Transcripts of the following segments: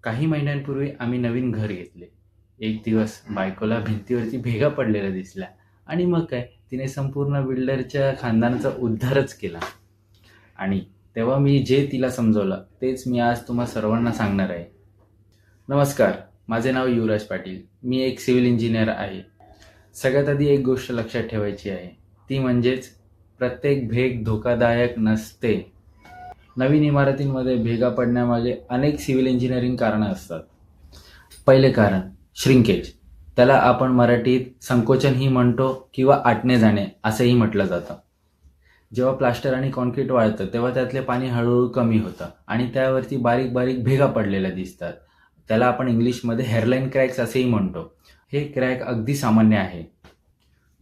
काही महिन्यांपूर्वी आम्ही नवीन घर घेतले. एक दिवस बायकोला भिंतीवरती भेगा पडलेल्या दिसल्या आणि मग काय तिने संपूर्ण बिल्डरच्या खानदानाचा उद्धारच केला. आणि तेव्हा मी जे तिला समजवलं तेच मी आज तुम्हा सर्वांना सांगणार आहे. नमस्कार, माझे नाव युवराज पाटील. मी एक सिव्हिल इंजिनियर आहे. सगळ्यात आधी एक गोष्ट लक्षात ठेवायची आहे, ती म्हणजेच प्रत्येक भेग धोकादायक नसते. नवीन इमारतींमध्ये भेगा पडण्यामागे अनेक सिव्हिल इंजिनिअरिंग कारणं असतात. पहिले कारण श्रिंकेज. त्याला आपण मराठीत संकोचनही म्हणतो किंवा आटणे जाणे असंही म्हटलं जातं. जेव्हा प्लास्टर आणि कॉन्क्रीट वाळतं तेव्हा त्यातले पाणी हळूहळू कमी होतं आणि त्यावरती बारीक बारीक भेगा पडलेल्या दिसतात. त्याला आपण इंग्लिशमध्ये हेअरलाईन क्रॅक्स असेही म्हणतो. हे क्रॅक अगदी सामान्य आहे.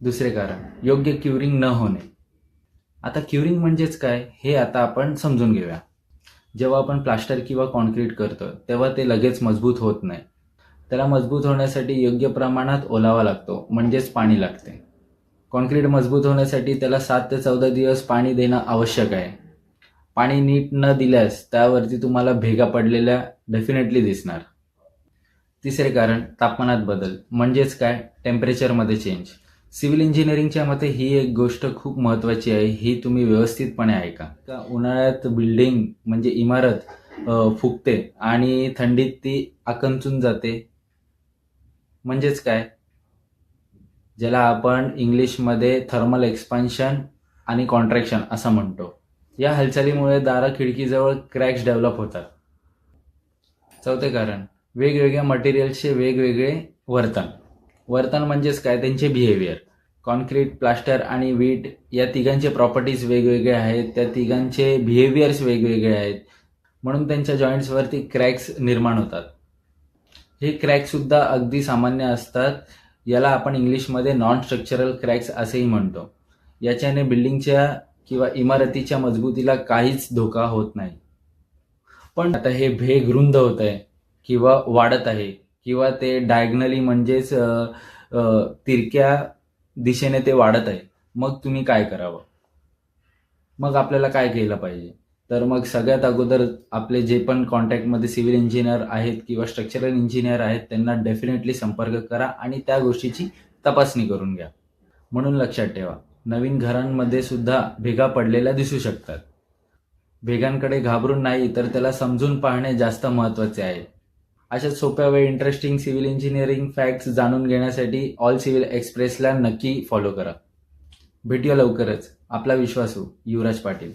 दुसरे कारण योग्य क्युरिंग न होणे. आता क्युरिंग म्हणजेच काय हे आता आपण समजून घेऊया. जेव्हा आपण प्लास्टर किंवा कॉन्क्रीट करतो तेव्हा ते लगेच मजबूत होत नाही. त्याला मजबूत होण्यासाठी योग्य प्रमाणात ओलावा लागतो, म्हणजेच पाणी लागते. कॉन्क्रीट मजबूत होण्यासाठी त्याला 7 ते 14 दिवस पाणी देणं आवश्यक आहे. पाणी नीट न दिल्यास त्यावरती तुम्हाला भेगा पडलेल्या डेफिनेटली दिसणार. तिसरे कारण तापमानात बदल, म्हणजेच काय टेम्परेचरमध्ये चेंज. सिव्हिल इंजिनिअरिंगच्या मते ही एक गोष्ट खूप महत्त्वाची आहे, ही तुम्ही व्यवस्थितपणे ऐका. उन्हाळ्यात बिल्डिंग म्हणजे इमारत फुगते आणि थंडीत ती आकंचून जाते. म्हणजेच काय, ज्याला आपण इंग्लिशमध्ये थर्मल एक्सपान्शन आणि कॉन्ट्रॅक्शन असं म्हणतो. या हालचालीमुळे दारं खिडकीजवळ क्रॅक्स डेव्हलप होतात. चौथे कारण वेगवेगळ्या मटेरियल्सचे वेगवेगळे वर्तन म्हणजेच काय, त्यांचे बिहेवियर. कॉन्क्रीट, प्लास्टर आणि वीट या तिघांचे प्रॉपर्टीज वेगवेगळे आहेत, त्या तिघांचे बिहेवियर्स वेगवेगळे आहेत, म्हणून त्यांच्या जॉईंट्सवरती क्रॅक्स निर्माण होतात. हे क्रॅकसुद्धा अगदी सामान्य असतात. याला आपण इंग्लिशमध्ये नॉन स्ट्रक्चरल क्रॅक्स असेही म्हणतो. याच्याने बिल्डिंगच्या किंवा इमारतीच्या मजबूतीला काहीच धोका होत नाही. पण आता हे भेग रुंद होत आहे किंवा वाढत आहे किंवा ते डायगनली म्हणजेच तिरक्या दिशेने ते वाढत आहे, मग तुम्ही काय करावं? मग आपल्याला काय केलं पाहिजे? तर मग सगळ्यात अगोदर आपले जे पण कॉन्टॅक्टमध्ये सिव्हिल इंजिनियर आहेत किंवा स्ट्रक्चरल इंजिनियर आहेत त्यांना डेफिनेटली संपर्क करा आणि त्या गोष्टीची तपासणी करून घ्या. म्हणून लक्षात ठेवा, नवीन घरांमध्ये सुद्धा भेगा पडलेल्या दिसू शकतात. भेगांकडे घाबरून नाही तर त्याला समजून पाहणे जास्त महत्त्वाचे आहे. अशा सोप्या व इंटरेस्टिंग सिव्हिल इंजिनिअरिंग फॅक्ट्स जाणून घेण्यासाठी ऑल सिव्हिल एक्सप्रेसला नक्की फॉलो करा. भेटूया लवकरच. आपला विश्वासू युवराज पाटील.